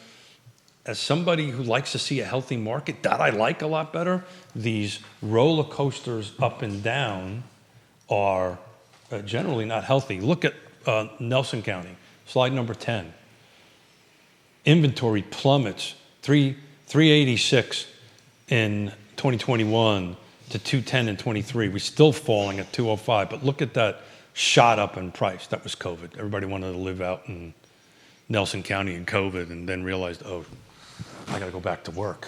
As somebody who likes to see a healthy market, that I like a lot better. These roller coasters up and down are generally not healthy. Look at Nelson County, slide number 10. Inventory plummets, 386 in 2021 to 210 in 23. We're still falling at 205, but look at that shot up in price. That was COVID. Everybody wanted to live out in Nelson County in COVID and then realized, oh, I got to go back to work,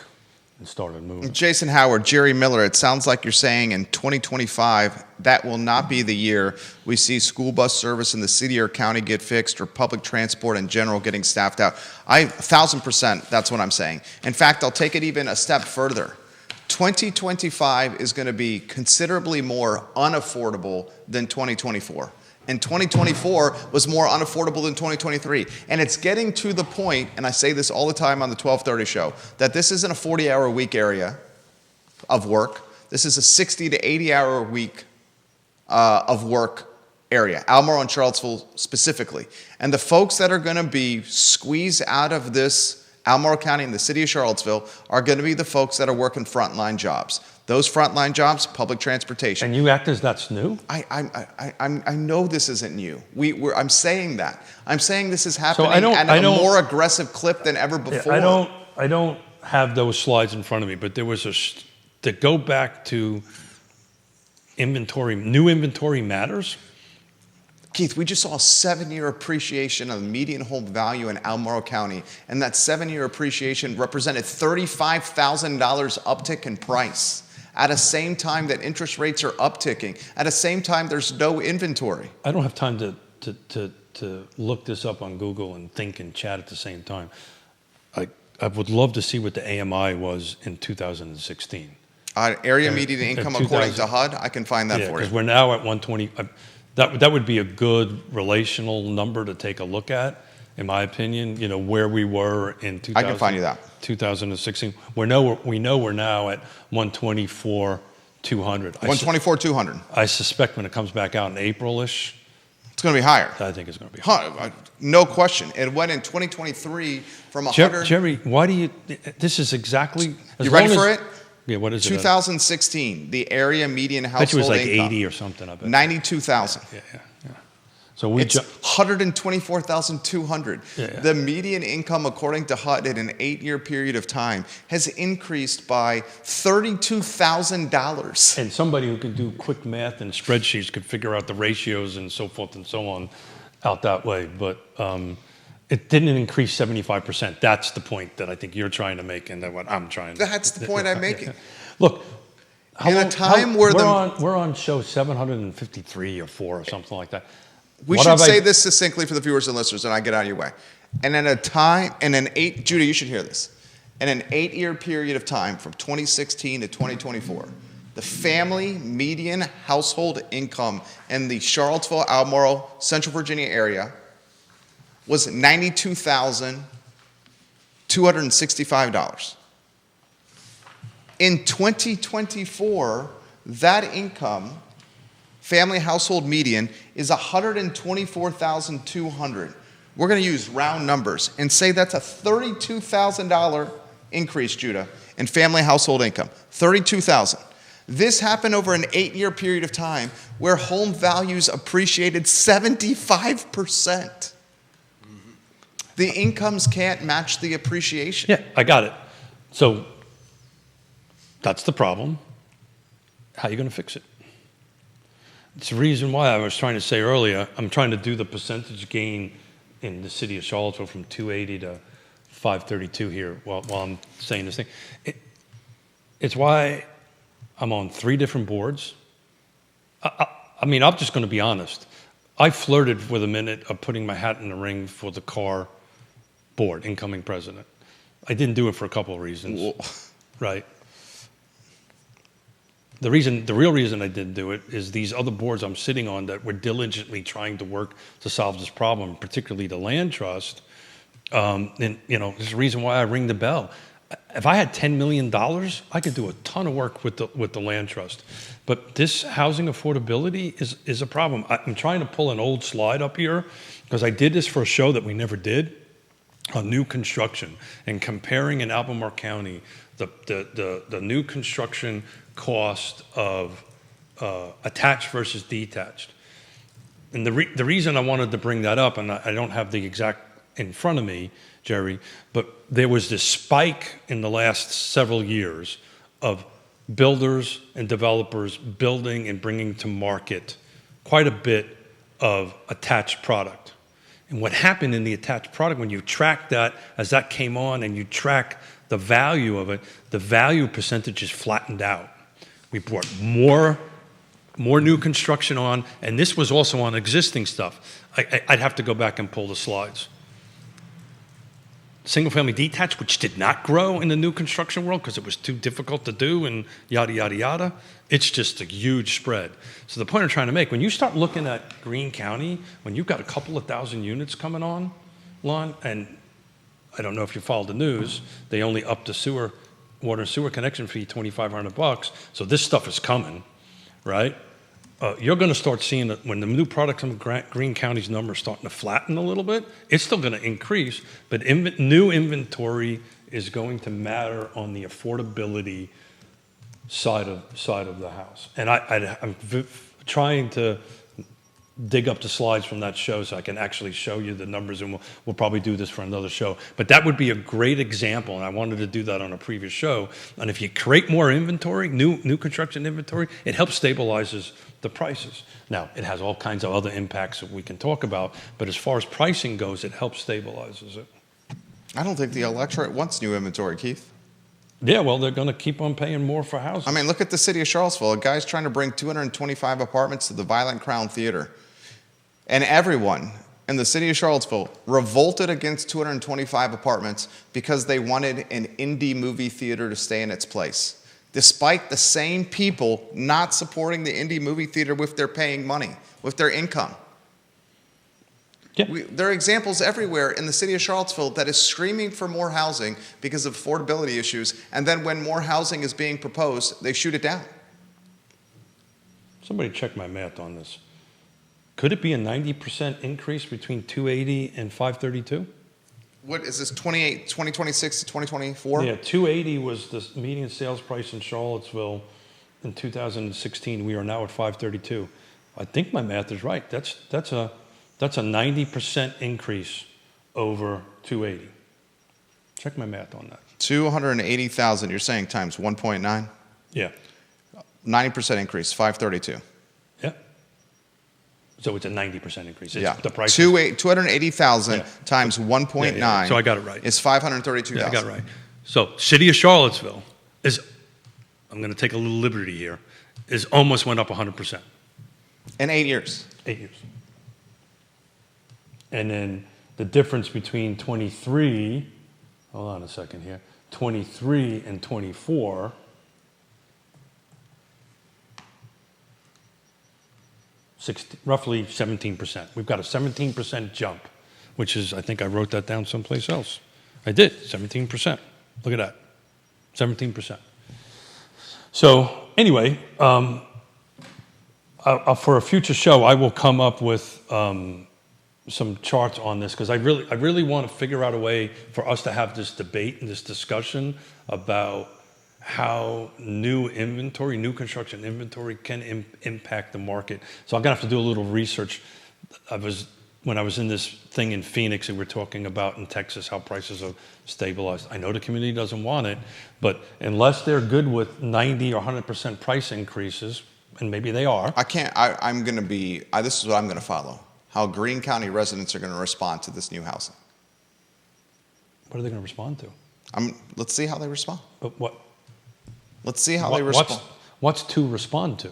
and started moving. Jason Howard, Jerry Miller, it sounds like you're saying in 2025, that will not be the year we see school bus service in the city or county get fixed or public transport in general getting staffed out. 1,000%, that's what I'm saying. In fact, I'll take it even a step further. 2025 is going to be considerably more unaffordable than 2024. And 2024 was more unaffordable than 2023. And it's getting to the point, and I say this all the time on the 1230 show, that this isn't a 40-hour week area of work. This is a 60 to 80-hour week of work area, Albemarle and Charlottesville specifically. And the folks that are going to be squeezed out of this Albemarle County and the city of Charlottesville are going to be the folks that are working frontline jobs. Those frontline jobs, public transportation. And you act as that's new? I know this isn't new. I'm saying that. I'm saying this is happening at a more aggressive clip than ever before. I don't have those slides in front of me, but there was to go back to inventory. New inventory matters. Keith, we just saw a 7-year appreciation of the median home value in Albemarle County, and that 7-year appreciation represented $35,000 uptick in price. At the same time that interest rates are upticking, at the same time there's no inventory. I don't have time to look this up on Google and think and chat at the same time. I would love to see what the AMI was in 2016. Area median income according to HUD, I can find that for you. Because we're now at 120. That would be a good relational number to take a look at, in my opinion. You know where we were in 2000, I can find you that. 2016. We know we're now at 124,200. 124,200. I suspect when it comes back out in April-ish, it's going to be higher. I think it's going to be higher. No question. It went in 2023 from 100. Jerry, why do you? This is exactly. You ready for it? Yeah, what is 2016, the area median household income. It was like income, 80 or something. I bet. 92,000. Yeah. So it's 124,200. Yeah. The median income, according to HUD, in an 8-year period of time, has increased by $32,000. And somebody who can do quick math and spreadsheets could figure out the ratios and so forth and so on out that way. But it didn't increase 75%. That's the point that I think you're trying to make, and that what I'm trying to. That's the point I'm making. Look, we're on show 753 or 4 or something like that. We should say this succinctly for the viewers and listeners, and I get out of your way. And Judah, you should hear this. In an 8-year period of time, from 2016 to 2024, the family median household income in the Charlottesville, Albemarle, Central Virginia area was $92,265. In 2024, that income, family household median, is $124,200. We're going to use round numbers and say that's a $32,000 increase, Judah, in family household income. $32,000. This happened over an 8-year period of time where home values appreciated 75%. The incomes can't match the appreciation. Yeah, I got it. So that's the problem. How are you going to fix it? It's the reason why I was trying to say earlier, I'm trying to do the percentage gain in the city of Charlottesville from 280 to 532 here while I'm saying this thing. It's why I'm on 3 different boards. I mean, I'm just going to be honest. I flirted with a minute of putting my hat in the ring for the car board, incoming president. I didn't do it for a couple of reasons. Whoa. Right. The real reason I didn't do it is these other boards I'm sitting on that were diligently trying to work to solve this problem, particularly the land trust. And, there's a reason why I ring the bell. If I had $10 million, I could do a ton of work with the land trust. But this housing affordability is a problem. I'm trying to pull an old slide up here because I did this for a show that we never did on new construction and comparing in Albemarle County the new construction cost of attached versus detached. And the reason I wanted to bring that up, and I don't have the exact in front of me, Jerry, but there was this spike in the last several years of builders and developers building and bringing to market quite a bit of attached product. And what happened in the attached product, when you track that, as that came on and you track the value of it, the value percentage is flattened out. We brought more new construction on, and this was also on existing stuff. I'd have to go back and pull the slides. Single-family detached, which did not grow in the new construction world because it was too difficult to do and yada, yada, yada. It's just a huge spread. So the point I'm trying to make, when you start looking at Greene County, when you've got a couple of thousand units coming on, and I don't know if you follow the news, they only upped the water and sewer connection fee $2,500, so this stuff is coming, right? You're going to start seeing that when the new products in Greene County's numbers starting to flatten a little bit. It's still going to increase, but new inventory is going to matter on the affordability side of the house. And I'm trying to dig up the slides from that show so I can actually show you the numbers, and we'll probably do this for another show. But that would be a great example, and I wanted to do that on a previous show. And if you create more inventory, new construction inventory, it helps stabilizes the prices. Now, it has all kinds of other impacts that we can talk about, but as far as pricing goes, it helps stabilizes it. I don't think the electorate wants new inventory, Keith. Yeah, well, they're going to keep on paying more for houses. I mean, look at the city of Charlottesville. A guy's trying to bring 225 apartments to the Violent Crown Theater. And everyone in the city of Charlottesville revolted against 225 apartments because they wanted an indie movie theater to stay in its place, despite the same people not supporting the indie movie theater with their paying money, with their income. Yeah. There are examples everywhere in the city of Charlottesville that is screaming for more housing because of affordability issues, and then when more housing is being proposed, they shoot it down. Somebody check my math on this. Could it be a 90% increase between 280 and 532? What is this, 2026 to 2024? Yeah, 280 was the median sales price in Charlottesville in 2016. We are now at 532. I think my math is right. That's a 90% increase over 280. Check my math on that. 280,000, you're saying times 1.9? Yeah. 90% increase, 532. Yeah. So it's a 90% increase. It's Yeah. the price. 280,000 Yeah. times 1.9. Yeah. So I got it right. Is 532,000. Yeah, I got it right. So city of Charlottesville is, I'm going to take a little liberty here, is almost went up 100%. In 8 years. 8 years. And then the difference between 23, hold on a second here, 23 and 24, roughly 17%. We've got a 17% jump, which is, I think I wrote that down someplace else. I did, 17%. Look at that, 17%. So anyway, for a future show, I will come up with some charts on this because I really want to figure out a way for us to have this debate and this discussion about how new construction inventory can impact the market. So I'm gonna have to do a little research. When I was in this thing in Phoenix, and we're talking about in Texas how prices are stabilized. I know the community doesn't want it, but unless they're good with 90 or 100% price increases, and maybe they are. This is what I'm gonna follow. How Greene County residents are gonna respond to this new housing. What are they gonna respond to? Let's see how they respond. But what? Let's see how they respond. What's to respond to?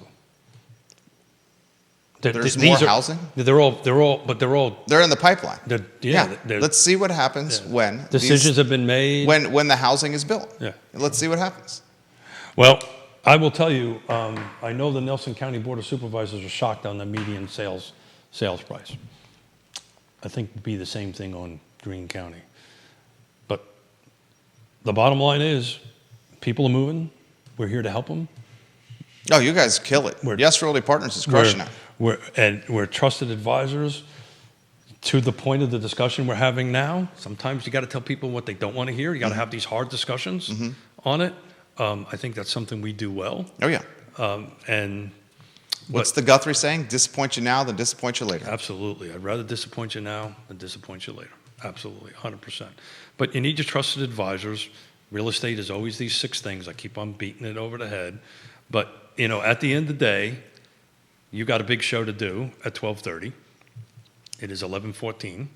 There's more housing? They're all. They're in the pipeline. Yeah. Let's see what happens when decisions have been made. When the housing is built. Yeah. Let's see what happens. Well, I will tell you, I know the Nelson County Board of Supervisors are shocked on the median sales price. I think it'd be the same thing on Greene County. the bottom line is, people are moving. We're here to help them. Oh, you guys kill it. Yes Realty Partners is crushing it. We're trusted advisors. To the point of the discussion we're having now, sometimes you got to tell people what they don't want to hear. You got to have these hard discussions on it. I think that's something we do well. Oh, yeah. What's the Guthrie saying? Disappoint you now than disappoint you later. Absolutely. I'd rather disappoint you now than disappoint you later. Absolutely, 100%. But you need your trusted advisors. Real estate is always these 6 things. I keep on beating it over the head. But, at the end of the day, you got a big show to do at 12:30. It is 11:14.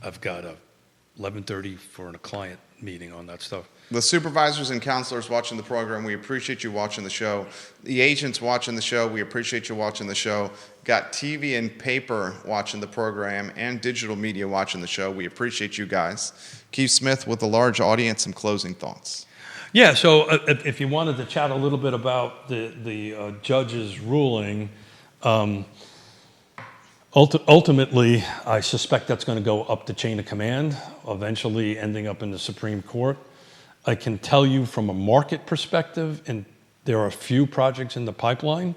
I've got a 11:30 for a client meeting on that stuff. The supervisors and counselors watching the program, we appreciate you watching the show. The agents watching the show, we appreciate you watching the show. Got TV and paper watching the program and digital media watching the show. We appreciate you guys. Keith Smith, with a large audience, some closing thoughts. Yeah, so if you wanted to chat a little bit about the judge's ruling, ultimately, I suspect that's going to go up the chain of command, eventually ending up in the Supreme Court. I can tell you from a market perspective, and there are a few projects in the pipeline,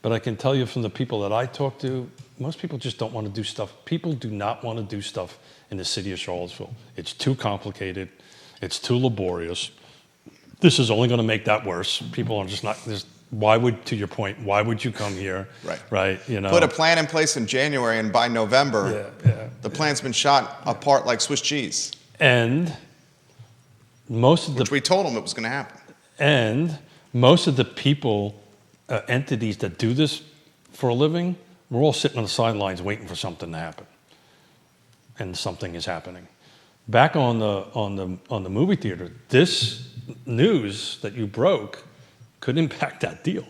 but I can tell you from the people that I talk to, most people just don't want to do stuff. People do not want to do stuff in the city of Charlottesville. It's too complicated. It's too laborious. This is only going to make that worse. People are just not... to your point, why would you come here? Right. Put a plan in place in January, and by November, the plan's been shot apart like Swiss cheese. And which we told them it was going to happen. And most of the people, entities that do this for a living, we're all sitting on the sidelines waiting for something to happen. And something is happening. Back on the movie theater, this news that you broke could impact that deal.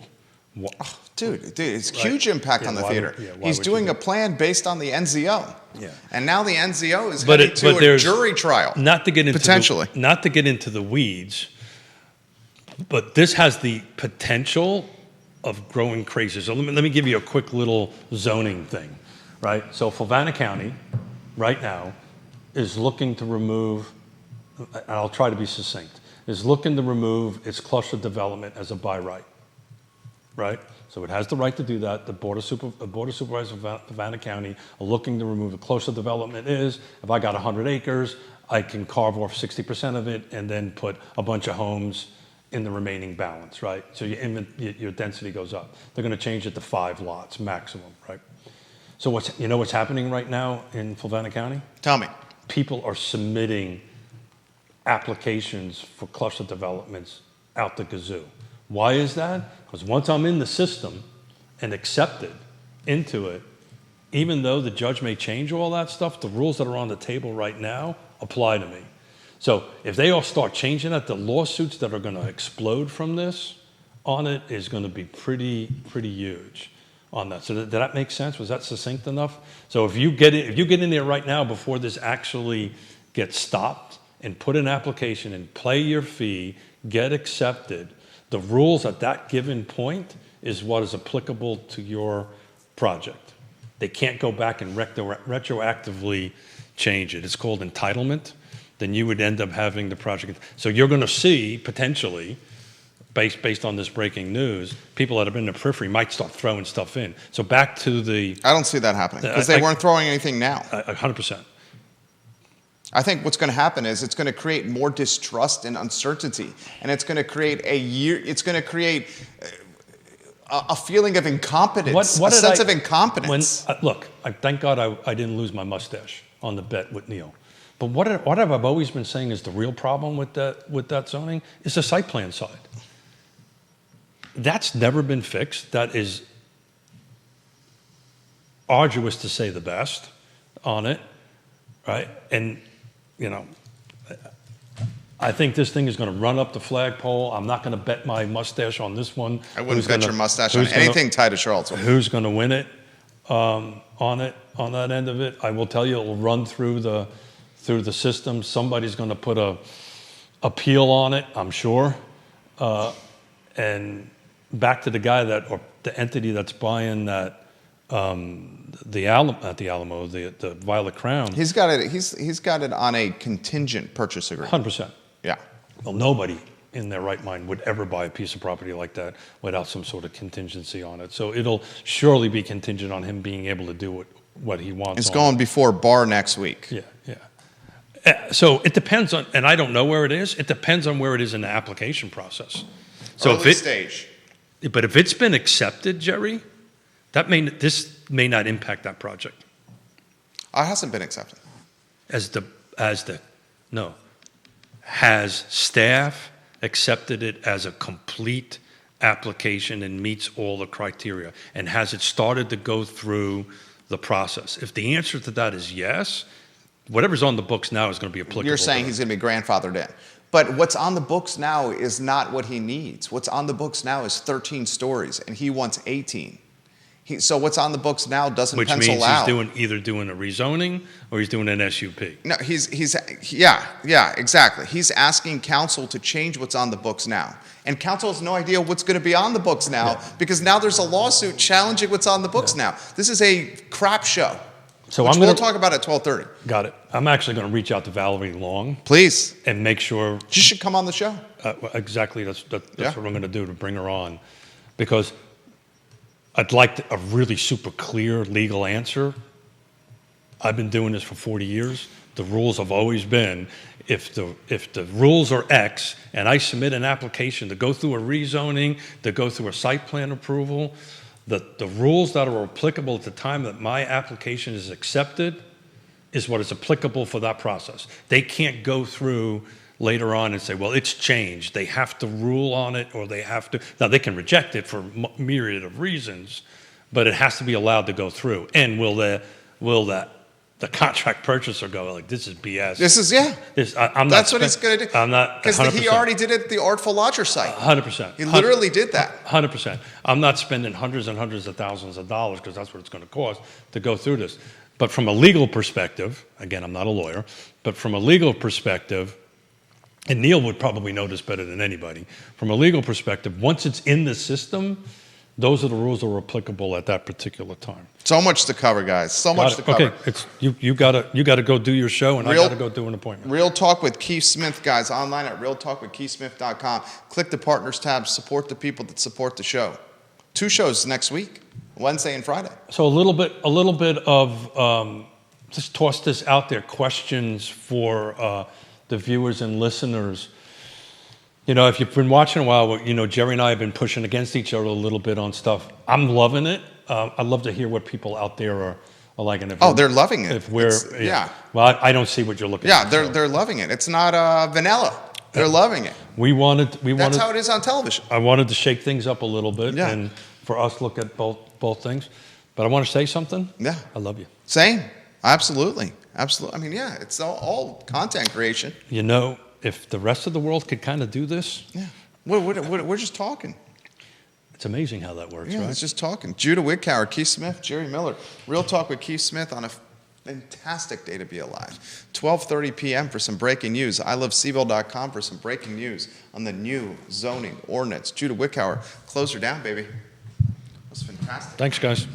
Dude, it's huge impact on the theater. He's doing a plan based on the NZO. Yeah. And now the NZO is heading to a jury trial. Not to get into potentially. Not to get into the weeds, but this has the potential of growing crazy. So let me give you a quick little zoning thing, right? So Fincham County, right now, is looking to remove, and I'll try to be succinct, is looking to remove its cluster development as a by right? So it has the right to do that. The Board of Supervisors of Fincham County are looking to remove the cluster development is, if I got 100 acres, I can carve off 60% of it and then put a bunch of homes in the remaining balance, right? So your density goes up. They're going to change it to 5 lots maximum, right? So what's happening right now in Fincham County? Tell me. People are submitting applications for cluster developments out the gazoo. Why is that? Because once I'm in the system and accepted into it, even though the judge may change all that stuff, the rules that are on the table right now apply to me. So if they all start changing that, the lawsuits that are going to explode from this on it is going to be pretty huge on that. So did that make sense? Was that succinct enough? So if you get in there right now before this actually gets stopped and put an application and pay your fee, get accepted, the rules at that given point is what is applicable to your project. They can't go back and retroactively change it. It's called entitlement. Then you would end up having the project. So you're going to see potentially, based on this breaking news, people that have been in the periphery might start throwing stuff in. So back to the... I don't see that happening because they weren't throwing anything now. 100%. I think what's going to happen is it's going to create more distrust and uncertainty, and it's going to create a feeling of incompetence, a sense of incompetence. Look, thank God I didn't lose my mustache on the bet with Neil. But what I've always been saying is the real problem with that zoning is the site plan side. That's never been fixed. That is arduous to say the best on it, right? And, I think this thing is going to run up the flagpole. I'm not going to bet my mustache on this one. I wouldn't bet your mustache on anything tied to Charlottesville. Who's going to win it on that end of it? I will tell you, it will run through the system. Somebody's going to put a appeal on it, I'm sure. And back to the guy or the entity that's buying that. The Violet Crown. He's got it on a contingent purchase agreement. 100%. Yeah. Well, nobody in their right mind would ever buy a piece of property like that without some sort of contingency on it. So it'll surely be contingent on him being able to do what he wants. It's going before BAR next week. Yeah, yeah. So it depends on, and I don't know where it is. It depends on where it is in the application process. So Early stage. But if it's been accepted, Jerry, this may not impact that project. It hasn't been accepted. Has staff accepted it as a complete application and meets all the criteria? And has it started to go through the process? If the answer to that is yes, whatever's on the books now is going to be applicable. You're saying he's going to be grandfathered in. But what's on the books now is not what he needs. What's on the books now is 13 stories, and he wants 18. So what's on the books now doesn't Which pencil means out. he's either doing a rezoning or he's doing an SUP. No, yeah, exactly. He's asking council to change what's on the books now. And council has no idea what's going to be on the books now because now there's a lawsuit challenging what's on the books now. This is a crap show, So which we'll talk about at 12:30. Got it. I'm actually going to reach out to Valerie Long. Please. And make sure. She should come on the show. Exactly. That's what I'm going to do to bring her on. Because I'd like a really super clear legal answer. I've been doing this for 40 years. The rules have always been, if the rules are X and I submit an application to go through a rezoning, to go through a site plan approval, the rules that are applicable at the time that my application is accepted is what is applicable for that process. They can't go through later on and say, well, it's changed. They have to rule on it, or they have to. Now, they can reject it for myriad of reasons, but it has to be allowed to go through. And will the contract purchaser go, like, this is BS? This is, that's what he's going to do. I'm not, because he already did it at the Artful Lodger site. 100%. He literally did that. 100%. I'm not spending hundreds and hundreds of thousands of dollars, because that's what it's going to cost to go through this. But from a legal perspective, again, I'm not a lawyer, but from a legal perspective, and Neil would probably know this better than anybody, from a legal perspective, once it's in the system, those are the rules that are applicable at that particular time. So much to cover, guys. So much to cover. Okay, it's you gotta go do your show, and I gotta go do an appointment. Real Talk with Keith Smith, guys, online at realtalkwithkeithsmith.com. Click the Partners tab. Support the people that support the show. 2 shows next week, Wednesday and Friday. So a little bit of just toss this out there. Questions for the viewers and listeners. You know, if you've been watching a while, you know, Jerry and I have been pushing against each other a little bit on stuff. I'm loving it. I'd love to hear what people out there are liking. They're loving it. Well, I don't see what you're looking at. Yeah, they're loving it. It's not vanilla. They're loving it. That's how it is on television. I wanted to shake things up a little bit, and for us look at both things. But I want to say something. Yeah. I love you. Same. Absolutely. I mean, it's all content creation. You know, if the rest of the world could kind of do this. Yeah. We're just talking. It's amazing how that works, right? It's just talking. Judah Wickower, Keith Smith, Jerry Miller. Real Talk with Keith Smith on a fantastic day to be alive. 12:30 p.m. for some breaking news. ILoveCVille.com for some breaking news on the new zoning ordinance. Judah Wickower, close her down, baby. That was fantastic. Thanks, guys.